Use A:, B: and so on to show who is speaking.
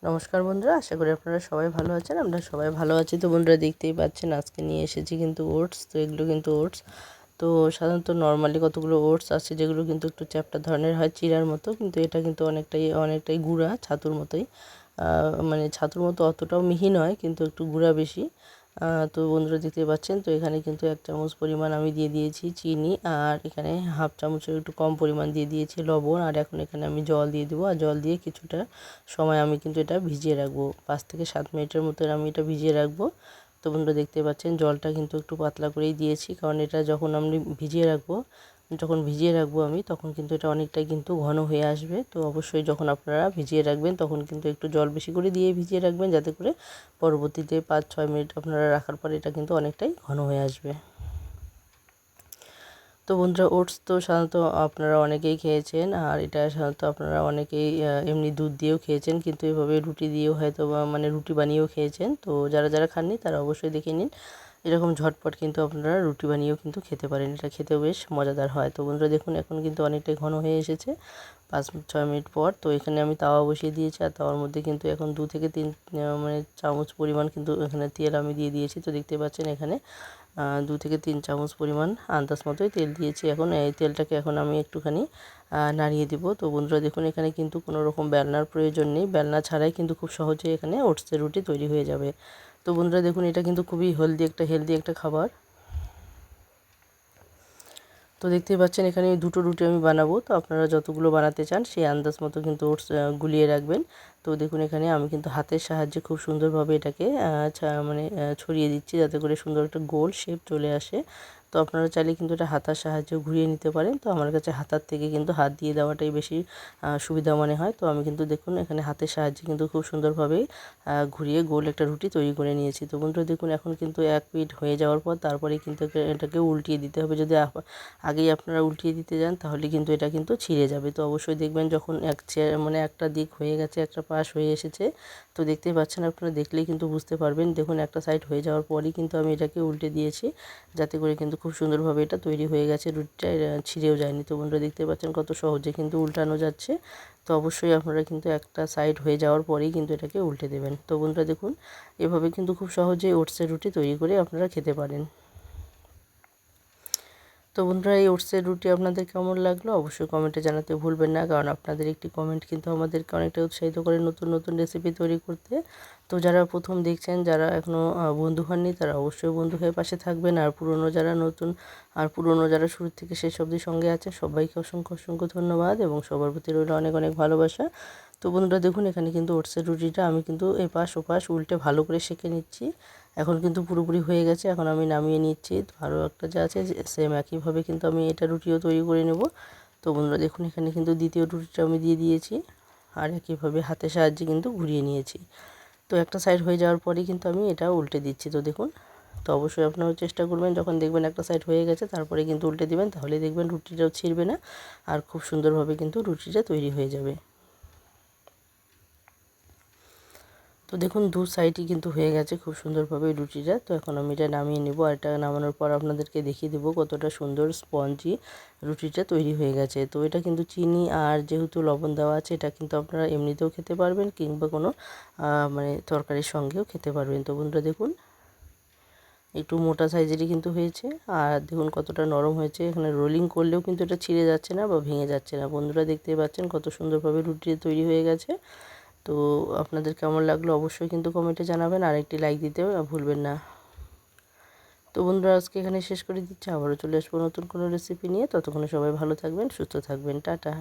A: নমস্কার বন্ধুরা, আশা করি আপনারা সবাই ভালো আছেন। আমরা সবাই ভালো আছি। তো বন্ধুরা দেখতেই পাচ্ছেন আজকে নিয়ে এসেছি কিন্তু ওটস। তো এগুলো কিন্তু ওটস। তো সাধারণত নর্মালি কতগুলো ওটস আছে যেগুলো কিন্তু একটু চ্যাপ্টা ধরনের হয়, চিড়ার মতো, কিন্তু এটা কিন্তু অনেকটাই গুঁড়া, ছাতুর মতোই। মানে ছাতুর মতো অতটাও মিহি নয়, কিন্তু একটু গুঁড়া বেশি। তো বন্ধুরা দেখতে পাচ্ছেন, তো এখানে কিন্তু 1 চামচ পরিমাণ আমি দিয়ে দিয়েছি চিনি, আর এখানে হাফ চামচের একটু কম পরিমাণ দিয়ে দিয়েছি লবণ, আর এখন এখানে আমি জল দিয়ে দেবো। আর জল দিয়ে কিছুটা সময় আমি কিন্তু এটা ভিজিয়ে রাখবো, 5 থেকে 7 মিনিটের মতো আমি এটা ভিজিয়ে রাখবো। তো বন্ধুরা দেখতে পাচ্ছেন জলটা কিন্তু একটু পাতলা করেই দিয়েছি, কারণ এটা যখন ভিজিয়ে রাখবো আমি, তখন কিন্তু এটা অনেকটাই কিন্তু ঘন হয়ে আসবে। তো অবশ্যই যখন আপনারা ভিজিয়ে রাখবেন তখন কিন্তু একটু জল বেশি করে দিয়ে ভিজিয়ে রাখবেন, যাতে করে পরবর্তীতে 5-6 মিনিট আপনারা রাখার পরে এটা কিন্তু অনেকটাই ঘন হয়ে আসবে। তো বন্ধুরা ওটস তো সাধারণত আপনারা অনেকেই খেয়েছেন, আর এটা সাধারণত আপনারা অনেকেই এমনি দুধ দিয়েও খেয়েছেন, কিন্তু এভাবে রুটি দিয়েও হয়তো বা মানে রুটি বানিয়েও খেয়েছেন। তো যারা যারা খাননি তারা অবশ্যই দেখে নিন। এরকম ঝটপট কিন্তু আপনারা রুটি বানিয়েও কিন্তু খেতে পারেন, এটা খেতেও বেশ মজাদার হয়। তো বন্ধুরা দেখুন এখন কিন্তু অনেকটাই ঘন হয়ে এসেছে 5-6 মিনিট পর। তো এখানে আমি তাওয়া বসিয়ে দিয়েছি, আর তাওয়ার মধ্যে কিন্তু এখন 2 থেকে 3 মানে চামচ পরিমাণ কিন্তু এখানে তেল আমি দিয়ে দিয়েছি। তো দেখতে পাচ্ছেন এখানে 2 থেকে 3 চামচ পরিমাণ আন্দাজ মতোই তেল দিয়েছি। এখন এই তেলটাকে এখন আমি একটুখানি নাড়িয়ে দিব। তো বন্ধুরা দেখুন এখানে কিন্তু কোনো রকম বেলনার প্রয়োজন নেই, বেলনা ছাড়াই কিন্তু খুব সহজেই এখানে ওটসের রুটি তৈরি হয়ে যাবে। তো বন্ধুরা দেখুন এটা কিন্তু খুবই হেলদি একটা খাবার। তো দেখতেই পাচ্ছেন এখানে 2টো রুটি আমি বানাবো। তো আপনারা যতগুলো বানাতে চান সেই আন্দাজ মতো কিন্তু ওটস গুলিয়ে রাখবেন। তো দেখুন এখানে আমি কিন্তু হাতের সাহায্যে খুব সুন্দরভাবে এটাকে ছড়িয়ে দিচ্ছি, যাতে করে সুন্দর একটা গোল শেপ চলে আসে। তো আপনারা চাইলে কিন্তু এটা হাতার সাহায্যে ঘুরিয়ে নিতে পারেন। তো আমার কাছে হাতার থেকে কিন্তু হাত দিয়ে দেওয়াটাই বেশি সুবিধা মনে হয়। তো আমি কিন্তু দেখুন এখানে হাতের সাহায্যে কিন্তু খুব সুন্দরভাবে ঘুরিয়ে গোল একটা রুটি তৈরি করে নিয়েছি। তো বন্ধুরা দেখুন এখন কিন্তু 1 পিঠ হয়ে যাওয়ার পর তারপরে কিন্তু এটাকে উল্টিয়ে দিতে হবে। যদি আগেই আপনারা উল্টিয়ে দিতে যান তাহলে কিন্তু এটা কিন্তু ছিঁড়ে যাবে। তো অবশ্যই দেখবেন যখন একটা দিক হয়ে গেছে, একটা পাশ হয়ে এসেছে, তো দেখতেই পাচ্ছেন, আপনারা দেখলেই কিন্তু বুঝতে পারবেন। দেখুন একটা সাইড হয়ে যাওয়ার পরই কিন্তু আমি এটাকে উল্টে দিয়েছি, যাতে করে কিন্তু খুব সুন্দরভাবে এটা তৈরি হয়ে গেছে, রুটিটা ছিঁড়েও যায়নি। তো বন্ধুরা দেখতে পাচ্ছেন কত সহজে কিন্তু উল্টানো যাচ্ছে। তো অবশ্যই আপনারা কিন্তু একটা সাইড হয়ে যাওয়ার পরেই কিন্তু এটাকে উল্টে দেবেন। তো বন্ধুরা দেখুন এভাবে কিন্তু খুব সহজেই ওটসের রুটি তৈরি করে আপনারা খেতে পারেন। তো বন্ধুরা এই ওটসের রুটি আপনাদের কেমন লাগলো অবশ্যই কমেন্টে জানাতে ভুলবেন না, কারণ আপনাদের একটি কমেন্ট কিন্তু আমাদেরকে অনেকটা উৎসাহিত করে নতুন নতুন রেসিপি তৈরি করতে। তো যারা প্রথম দেখছেন, যারা এখনও বন্ধু হননি, তারা অবশ্যই বন্ধু হয়ে পাশে থাকবেন। আর পুরনো যারা শুরু থেকে শেষ অবধি সঙ্গে আছে, সবাইকে অসংখ্য অসংখ্য ধন্যবাদ, এবং সবার প্রতি রইল অনেক অনেক ভালোবাসা। তো বন্ধুরা দেখুন এখানে কিন্তু ওটসের রুটিটা আমি কিন্তু এপাশ ওপাশ উল্টে ভালো করে সেঁকে নিচ্ছি। এখন কিন্তু পুরোপুরি হয়ে গেছে, এখন আমি নামিয়ে নিচ্ছি। আরও একটা যা আছে সেম একইভাবে কিন্তু আমি এটা রুটিও তৈরি করে নেব। তো বন্ধুরা দেখুন এখানে কিন্তু দ্বিতীয় রুটিটা আমি দিয়ে দিয়েছি, আর একইভাবে হাতের সাহায্যে কিন্তু ঘুরিয়ে নিয়েছি। তো একটা সাইড হয়ে যাওয়ার পরেই কিন্তু আমি এটা উল্টে দিচ্ছি। তো দেখুন, তো অবশ্যই আপনারা চেষ্টা করবেন যখন দেখবেন একটা সাইড হয়ে গেছে তারপরে কিন্তু উল্টে দিবেন, তাহলে দেখবেন রুটিটাও ছিঁড়বে না, আর খুব সুন্দরভাবে কিন্তু রুটিটা তৈরি হয়ে যাবে। তো দেখুন দু সাইডই কিন্তু হয়ে গেছে খুব সুন্দরভাবে রুটিটা। তো এখন আমি এটা নামিয়ে নেব, আর এটা নামানোর পর আপনাদেরকে দেখিয়ে দেবো কতটা সুন্দর স্পঞ্জি রুটিটা তৈরি হয়ে গেছে। তো এটা কিন্তু চিনি আর যেহেতু লবণ দেওয়া আছে, এটা কিন্তু আপনারা এমনিতেও খেতে পারবেন, কিংবা কোনো তরকারির সঙ্গেও খেতে পারবেন। তো বন্ধুরা দেখুন একটু মোটা সাইজেরই কিন্তু হয়েছে, আর দেখুন কতটা নরম হয়েছে। এখানে রোলিং করলেও কিন্তু এটা ছিঁড়ে যাচ্ছে না বা ভেঙে যাচ্ছে না। বন্ধুরা দেখতেই পাচ্ছেন কত সুন্দরভাবে রুটি তৈরি হয়ে গেছে। তো আপনাদের কেমন লাগলো অবশ্যই কিন্তু কমেন্টে জানাবেন, আর একটি লাইক দিতেও ভুলবেন না। তো বন্ধুরা আজকে এখানে শেষ করে দিচ্ছি, আবারও চলে আসবো নতুন কোনো রেসিপি নিয়ে। ততক্ষণে সবাই ভালো থাকবেন, সুস্থ থাকবেন, টাটা।